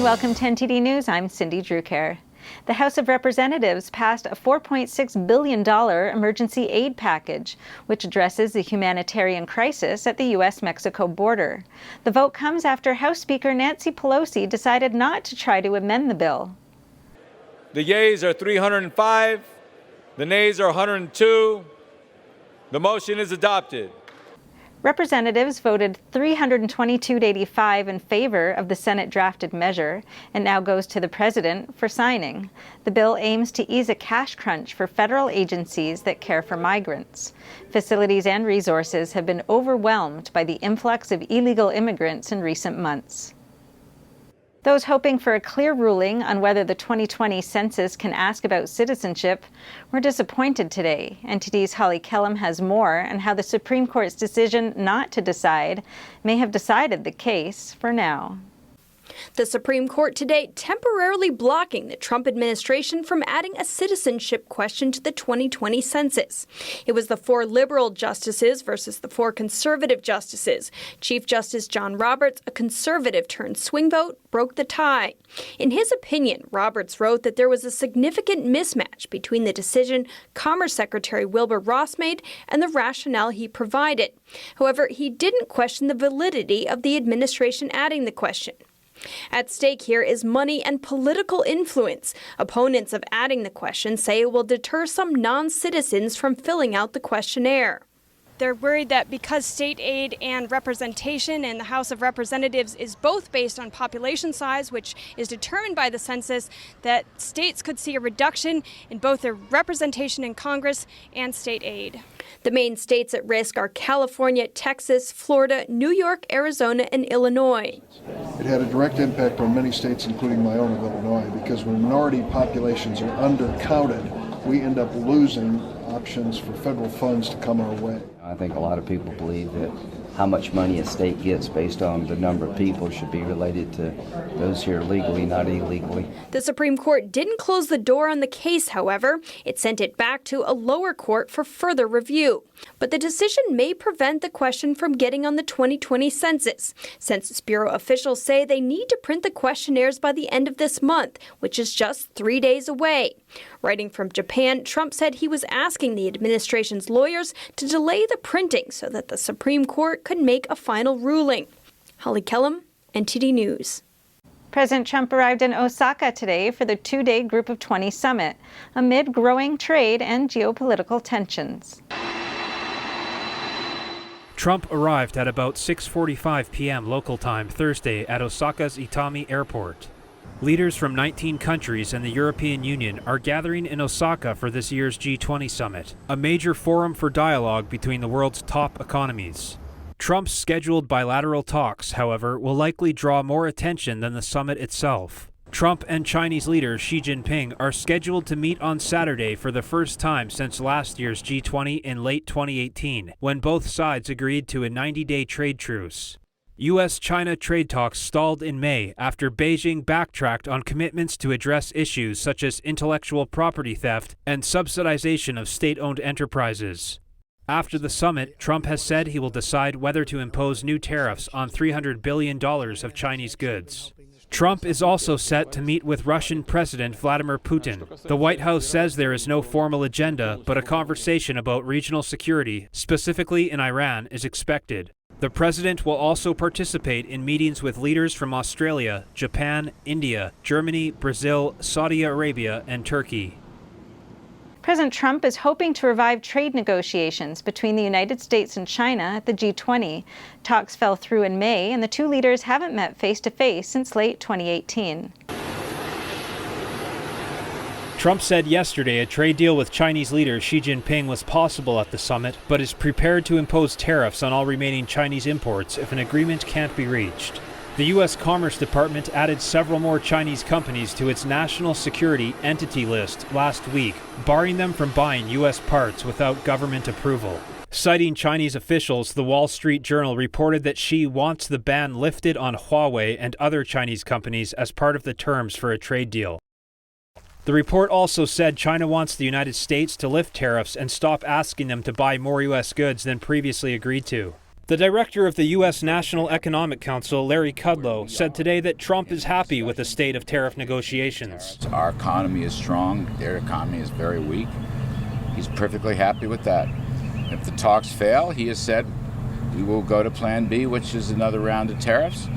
and welcome to NTD News. I'm Cindy Drucare. The House of Representatives passed a $4.6 billion emergency aid package, which addresses the humanitarian crisis at the U.S.-Mexico border. The vote comes after House Speaker Nancy Pelosi decided not to try to amend the bill. The yeas are 305, the nays are 102. The motion is adopted. Representatives voted 322 to 85 in favor of the Senate-drafted measure and now goes to the President for signing. The bill aims to ease a cash crunch for federal agencies that care for migrants. Facilities and resources have been overwhelmed by the influx of illegal immigrants in recent months. Those hoping for a clear ruling on whether the 2020 census can ask about citizenship were disappointed today. NTD's Holly Kellum has more on how the Supreme Court's decision not to decide may have decided the case for now. The Supreme Court today temporarily blocking the Trump administration from adding a citizenship question to the 2020 census. It was the 4 liberal justices versus the 4 conservative justices. Chief Justice John Roberts, a conservative turned swing vote, broke the tie. In his opinion, Roberts wrote that there was a significant mismatch between the decision Commerce Secretary Wilbur Ross made and the rationale he provided. However, he didn't question the validity of the administration adding the question. At stake here is money and political influence. Opponents of adding the question say it will deter some non-citizens from filling out the questionnaire. They're worried that because state aid and representation in the House of Representatives is both based on population size, which is determined by the census, that states could see a reduction in both their representation in Congress and state aid. The main states at risk are California, Texas, Florida, New York, Arizona, and Illinois. It had a direct impact on many states, including my own of Illinois, because when minority populations are undercounted, we end up losing options for federal funds to come our way. I think a lot of people believe that how much money a state gets based on the number of people should be related to those here legally, not illegally. The Supreme Court didn't close the door on the case, however. It sent it back to a lower court for further review. But the decision may prevent the question from getting on the 2020 census. Census Bureau officials say they need to print the questionnaires by the end of this month, which is just 3 days away. Writing from Japan, Trump said he was asking the administration's lawyers to delay the printing so that the Supreme Court could make a final ruling. Holly Kellum, NTD News. President Trump arrived in Osaka today for the 2-day Group of 20 Summit, amid growing trade and geopolitical tensions. Trump arrived at about 6:45 p.m. local time Thursday at Osaka's Itami Airport. Leaders from 19 countries and the European Union are gathering in Osaka for this year's G20 Summit, a major forum for dialogue between the world's top economies. Trump's scheduled bilateral talks, however, will likely draw more attention than the summit itself. Trump and Chinese leader Xi Jinping are scheduled to meet on Saturday for the first time since last year's G20 in late 2018, when both sides agreed to a 90-day trade truce. U.S.-China trade talks stalled in May after Beijing backtracked on commitments to address issues such as intellectual property theft and subsidization of state-owned enterprises. After the summit, Trump has said he will decide whether to impose new tariffs on $300 billion of Chinese goods. Trump is also set to meet with Russian President Vladimir Putin. The White House says there is no formal agenda, but a conversation about regional security, specifically in Iran, is expected. The president will also participate in meetings with leaders from Australia, Japan, India, Germany, Brazil, Saudi Arabia, and Turkey. President Trump is hoping to revive trade negotiations between the United States and China at the G20. Talks fell through in May, and the two leaders haven't met face-to-face since late 2018. Trump said yesterday a trade deal with Chinese leader Xi Jinping was possible at the summit, but is prepared to impose tariffs on all remaining Chinese imports if an agreement can't be reached. The U.S. Commerce Department added several more Chinese companies to its national security entity list last week, barring them from buying U.S. parts without government approval. Citing Chinese officials, the Wall Street Journal reported that Xi wants the ban lifted on Huawei and other Chinese companies as part of the terms for a trade deal. The report also said China wants the United States to lift tariffs and stop asking them to buy more U.S. goods than previously agreed to. The director of the U.S. National Economic Council, Larry Kudlow, said today that Trump is happy with the state of tariff negotiations. Our economy is strong. Their economy is very weak. He's perfectly happy with that. If the talks fail, he has said we will go to Plan B, which is another round of tariffs.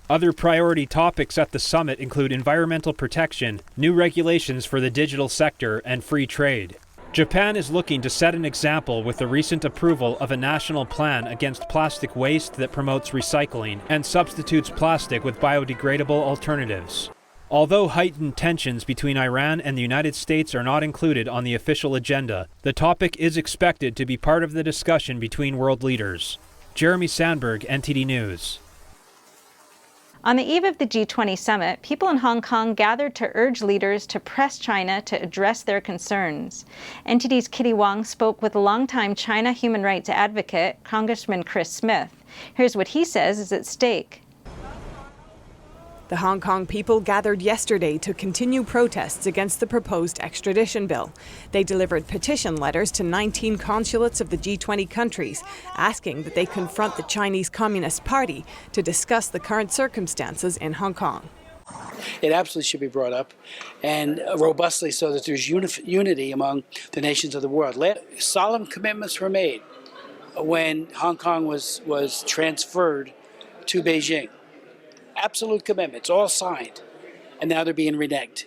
Other priority topics at the summit include environmental protection, new regulations for the digital sector, and free trade. Japan is looking to set an example with the recent approval of a national plan against plastic waste that promotes recycling and substitutes plastic with biodegradable alternatives. Although heightened tensions between Iran and the United States are not included on the official agenda, the topic is expected to be part of the discussion between world leaders. Jeremy Sandberg, NTD News. On the eve of the G20 Summit, people in Hong Kong gathered to urge leaders to press China to address their concerns. NTD's Kitty Wong spoke with longtime China human rights advocate, Congressman Chris Smith. Here's what he says is at stake. The Hong Kong people gathered yesterday to continue protests against the proposed extradition bill. They delivered petition letters to 19 consulates of the G20 countries, asking that they confront the Chinese Communist Party to discuss the current circumstances in Hong Kong. It absolutely should be brought up, and robustly, so that there's unity among the nations of the world. Solemn commitments were made when Hong Kong was transferred to Beijing. Absolute commitments, all signed, and now they're being reneged.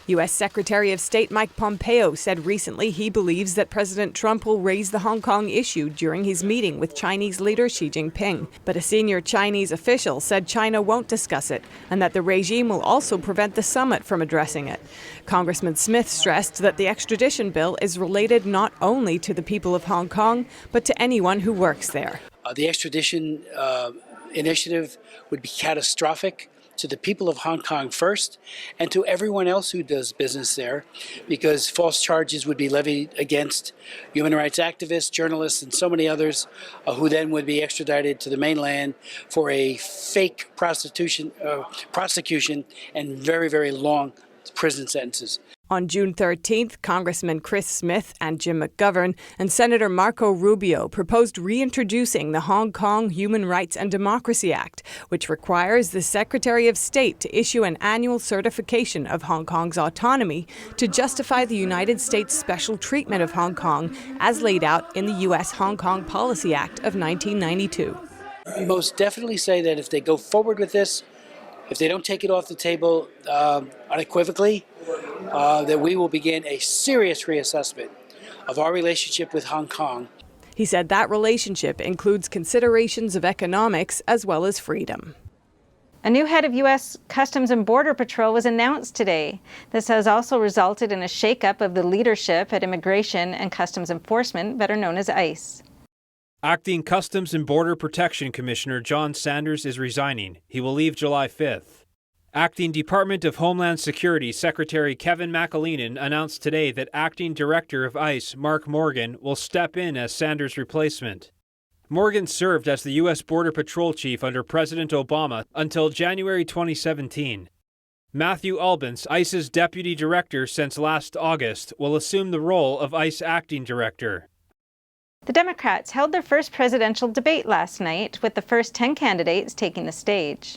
U.S. Secretary of State Mike Pompeo said recently he believes that President Trump will raise the Hong Kong issue during his meeting with Chinese leader Xi Jinping. But a senior Chinese official said China won't discuss it and that the regime will also prevent the summit from addressing it. Congressman Smith stressed that the extradition bill is related not only to the people of Hong Kong, but to anyone who works there. The extradition initiative would be catastrophic to the people of Hong Kong first, and to everyone else who does business there, because false charges would be levied against human rights activists, journalists, and so many others who then would be extradited to the mainland for a fake prosecution and very, very long prison sentences. On June 13th, Congressman Chris Smith and Jim McGovern and Senator Marco Rubio proposed reintroducing the Hong Kong Human Rights and Democracy Act, which requires the Secretary of State to issue an annual certification of Hong Kong's autonomy to justify the United States' special treatment of Hong Kong as laid out in the U.S. Hong Kong Policy Act of 1992. Most definitely say that if they go forward with this, if they don't take it off the table unequivocally, that we will begin a serious reassessment of our relationship with Hong Kong. He said that relationship includes considerations of economics as well as freedom. A new head of U.S. Customs and Border Patrol was announced today. This has also resulted in a shakeup of the leadership at Immigration and Customs Enforcement, better known as ICE. Acting Customs and Border Protection Commissioner John Sanders is resigning. He will leave July 5th. Acting Department of Homeland Security Secretary Kevin McAleenan announced today that Acting Director of ICE Mark Morgan will step in as Sanders' replacement. Morgan served as the U.S. Border Patrol Chief under President Obama until January 2017. Matthew Albence, ICE's Deputy Director since last August, will assume the role of ICE Acting Director. The Democrats held their first presidential debate last night, with the first 10 candidates taking the stage.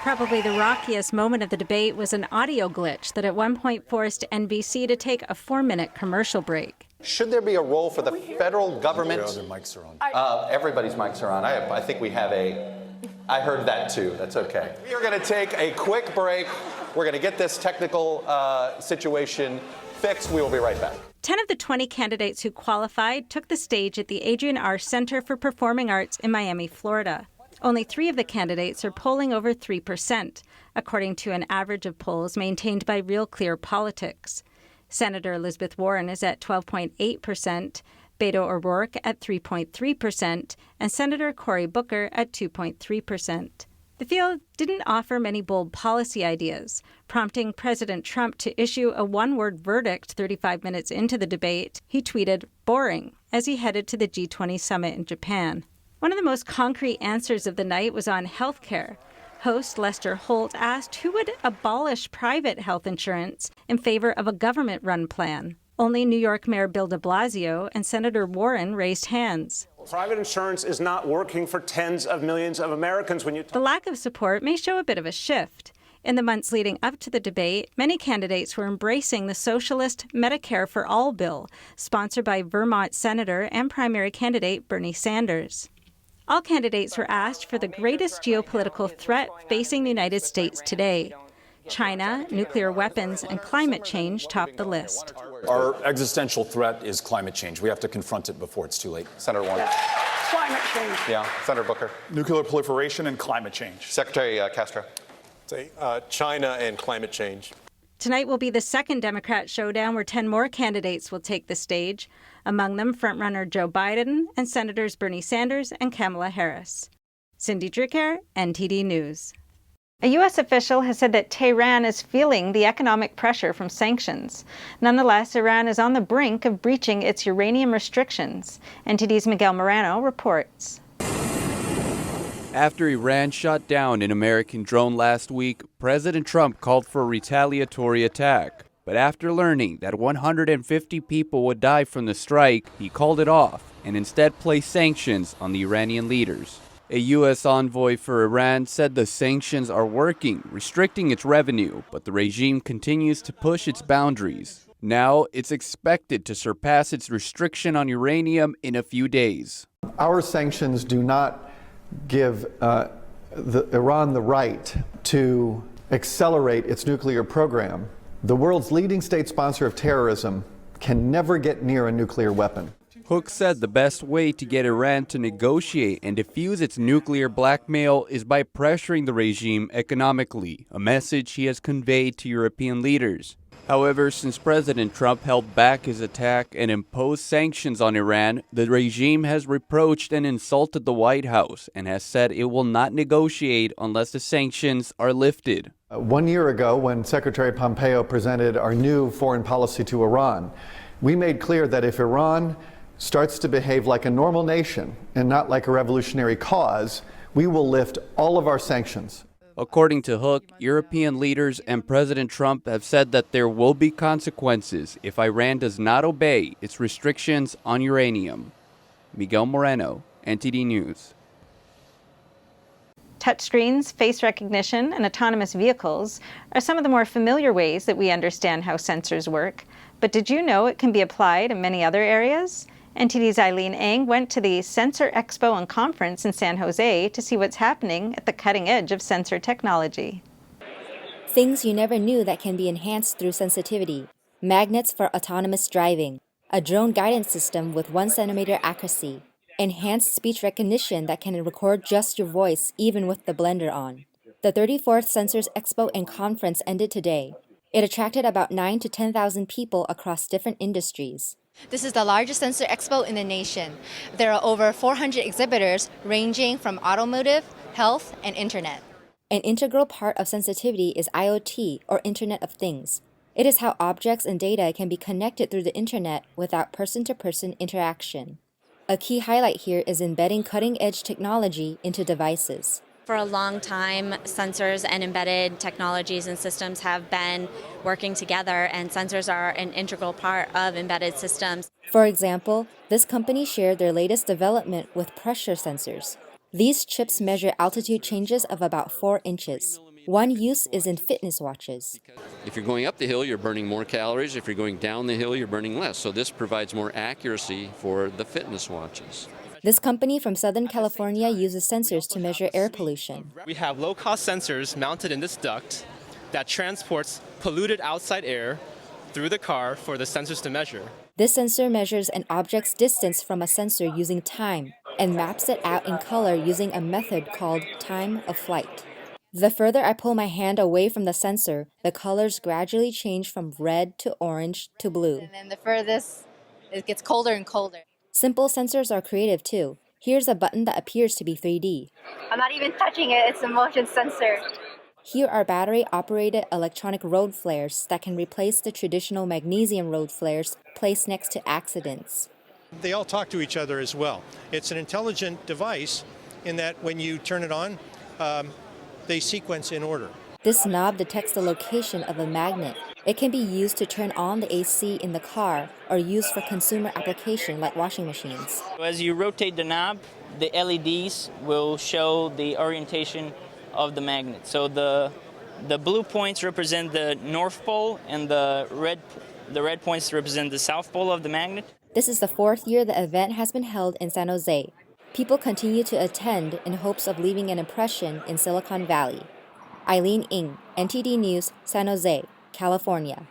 Probably the rockiest moment of the debate was an audio glitch that at one point forced NBC to take a 4-minute commercial break. Should there be a role for the federal government? Other mics are on. Everybody's mics are on. I think we have I heard that too. That's okay. We are going to take a quick break. We're going to get this technical situation fixed. We will be right back. 10 of the 20 candidates who qualified took the stage at the Adrian R. Center for Performing Arts in Miami, Florida. Only 3 of the candidates are polling over 3%, according to an average of polls maintained by Real Clear Politics. Senator Elizabeth Warren is at 12.8%, Beto O'Rourke at 3.3%, and Senator Cory Booker at 2.3%. The field didn't offer many bold policy ideas, prompting President Trump to issue a one-word verdict 35 minutes into the debate. He tweeted, "boring," as he headed to the G20 Summit in Japan. One of the most concrete answers of the night was on health care. Host Lester Holt asked who would abolish private health insurance in favor of a government-run plan. Only New York Mayor Bill de Blasio and Senator Warren raised hands. Private insurance is not working for tens of millions of Americans. The lack of support may show a bit of a shift. In the months leading up to the debate, many candidates were embracing the socialist Medicare for All bill, sponsored by Vermont Senator and primary candidate Bernie Sanders. All candidates were asked for the greatest geopolitical threat facing the United States today. China, nuclear weapons, and climate change topped the list. Our existential threat is climate change. We have to confront it before it's too late. Senator Warner. Climate change. Yeah. Senator Booker. Nuclear proliferation and climate change. Secretary Castro. China and climate change. Tonight will be the second Democrat showdown where 10 more candidates will take the stage, among them frontrunner Joe Biden and Senators Bernie Sanders and Kamala Harris. Cindy Dricker, NTD News. A U.S. official has said that Tehran is feeling the economic pressure from sanctions. Nonetheless, Iran is on the brink of breaching its uranium restrictions. NTD's Miguel Morano reports. After Iran shot down an American drone last week, President Trump called for a retaliatory attack. But after learning that 150 people would die from the strike, he called it off and instead placed sanctions on the Iranian leaders. A U.S. envoy for Iran said the sanctions are working, restricting its revenue, but the regime continues to push its boundaries. Now, it's expected to surpass its restriction on uranium in a few days. Our sanctions do not give Iran the right to accelerate its nuclear program. The world's leading state sponsor of terrorism can never get near a nuclear weapon. Hook said the best way to get Iran to negotiate and defuse its nuclear blackmail is by pressuring the regime economically, a message he has conveyed to European leaders. However, since President Trump held back his attack and imposed sanctions on Iran, the regime has reproached and insulted the White House and has said it will not negotiate unless the sanctions are lifted. 1 year ago, when Secretary Pompeo presented our new foreign policy to Iran, we made clear that if Iran starts to behave like a normal nation and not like a revolutionary cause, we will lift all of our sanctions. According to Hook, European leaders and President Trump have said that there will be consequences if Iran does not obey its restrictions on uranium. Miguel Moreno, NTD News. Touchscreens, face recognition, and autonomous vehicles are some of the more familiar ways that we understand how sensors work. But did you know it can be applied in many other areas? NTD's Eileen Eng went to the Sensor Expo and Conference in San Jose to see what's happening at the cutting edge of sensor technology. Things you never knew that can be enhanced through sensitivity. Magnets for autonomous driving. A drone guidance system with 1 centimeter accuracy. Enhanced speech recognition that can record just your voice even with the blender on. The 34th Sensors Expo and Conference ended today. It attracted about 9,000 to 10,000 people across different industries. This is the largest sensor expo in the nation. There are over 400 exhibitors ranging from automotive, health, and internet. An integral part of sensitivity is IoT, or Internet of Things. It is how objects and data can be connected through the internet without person-to-person interaction. A key highlight here is embedding cutting-edge technology into devices. For a long time, sensors and embedded technologies and systems have been working together, and sensors are an integral part of embedded systems. For example, this company shared their latest development with pressure sensors. These chips measure altitude changes of about 4 inches. One use is in fitness watches. If you're going up the hill, you're burning more calories. If you're going down the hill, you're burning less. So this provides more accuracy for the fitness watches. This company from Southern California uses sensors to measure air pollution. We have low-cost sensors mounted in this duct that transports polluted outside air through the car for the sensors to measure. This sensor measures an object's distance from a sensor using time and maps it out in color using a method called time of flight. The further I pull my hand away from the sensor, the colors gradually change from red to orange to blue. And then the furthest, it gets colder and colder. Simple sensors are creative too. Here's a button that appears to be 3D. I'm not even touching it, it's a motion sensor. Here are battery-operated electronic road flares that can replace the traditional magnesium road flares placed next to accidents. They all talk to each other as well. It's an intelligent device in that when you turn it on, they sequence in order. This knob detects the location of a magnet. It can be used to turn on the AC in the car or used for consumer application like washing machines. As you rotate the knob, the LEDs will show the orientation of the magnet. So the blue points represent the north pole and the red points represent the south pole of the magnet. This is the 4th year the event has been held in San Jose. People continue to attend in hopes of leaving an impression in Silicon Valley. Eileen Ng, NTD News, San Jose, California.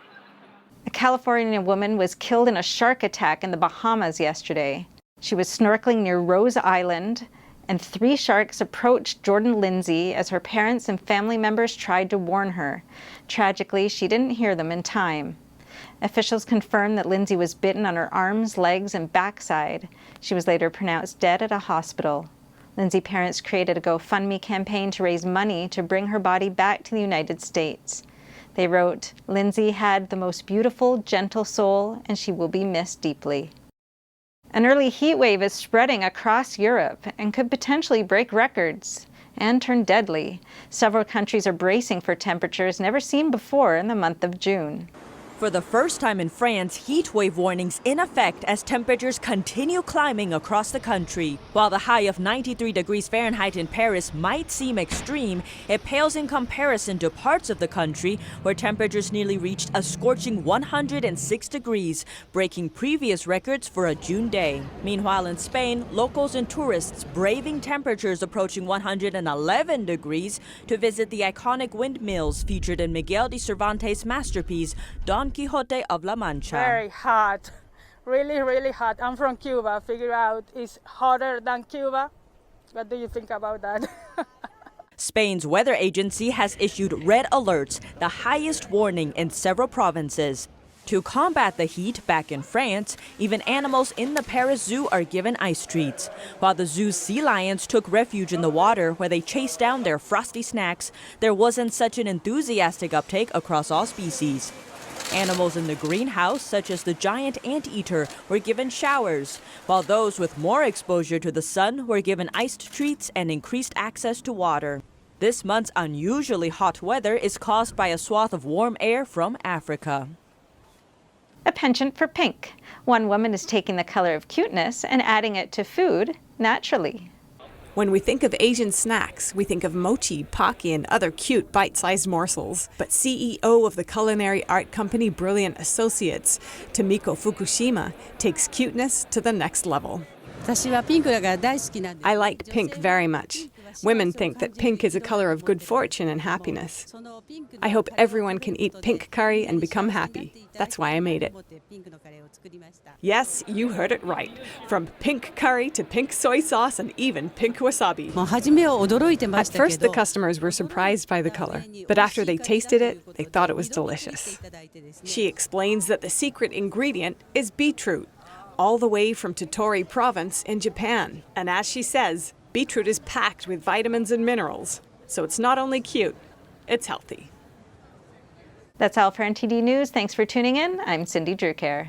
A California woman was killed in a shark attack in the Bahamas yesterday. She was snorkeling near Rose Island, and 3 sharks approached Jordan Lindsay as her parents and family members tried to warn her. Tragically, she didn't hear them in time. Officials confirmed that Lindsay was bitten on her arms, legs, and backside. She was later pronounced dead at a hospital. Lindsay's parents created a GoFundMe campaign to raise money to bring her body back to the United States. They wrote, "Lindsay had the most beautiful, gentle soul, and she will be missed deeply." An early heat wave is spreading across Europe and could potentially break records and turn deadly. Several countries are bracing for temperatures never seen before in the month of June. For the first time in France, heat wave warnings in effect as temperatures continue climbing across the country. While the high of 93 degrees Fahrenheit in Paris might seem extreme, it pales in comparison to parts of the country where temperatures nearly reached a scorching 106 degrees, breaking previous records for a June day. Meanwhile, in Spain, locals and tourists braving temperatures approaching 111 degrees to visit the iconic windmills featured in Miguel de Cervantes' masterpiece, Don Quixote of La Mancha. Very hot, really, really hot. I'm from Cuba. Figure out it's hotter than Cuba. What do you think about that? Spain's weather agency has issued red alerts, the highest warning in several provinces. To combat the heat back in France, even animals in the Paris Zoo are given ice treats. While the zoo's sea lions took refuge in the water where they chased down their frosty snacks, there wasn't such an enthusiastic uptake across all species. Animals in the greenhouse, such as the giant anteater, were given showers, while those with more exposure to the sun were given iced treats and increased access to water. This month's unusually hot weather is caused by a swath of warm air from Africa. A penchant for pink. One woman is taking the color of cuteness and adding it to food naturally. When we think of Asian snacks, we think of mochi, pocky, and other cute bite-sized morsels. But CEO of the culinary art company Brilliant Associates, Tomiko Fukushima, takes cuteness to the next level. I like pink very much. Women think that pink is a color of good fortune and happiness. I hope everyone can eat pink curry and become happy. That's why I made it. Yes, you heard it right. From pink curry to pink soy sauce and even pink wasabi. At first, the customers were surprised by the color, but after they tasted it, they thought it was delicious. She explains that the secret ingredient is beetroot, all the way from Tottori Province in Japan. And as she says, beetroot is packed with vitamins and minerals, so it's not only cute, it's healthy. That's all for NTD News. Thanks for tuning in. I'm Cindy Drucare.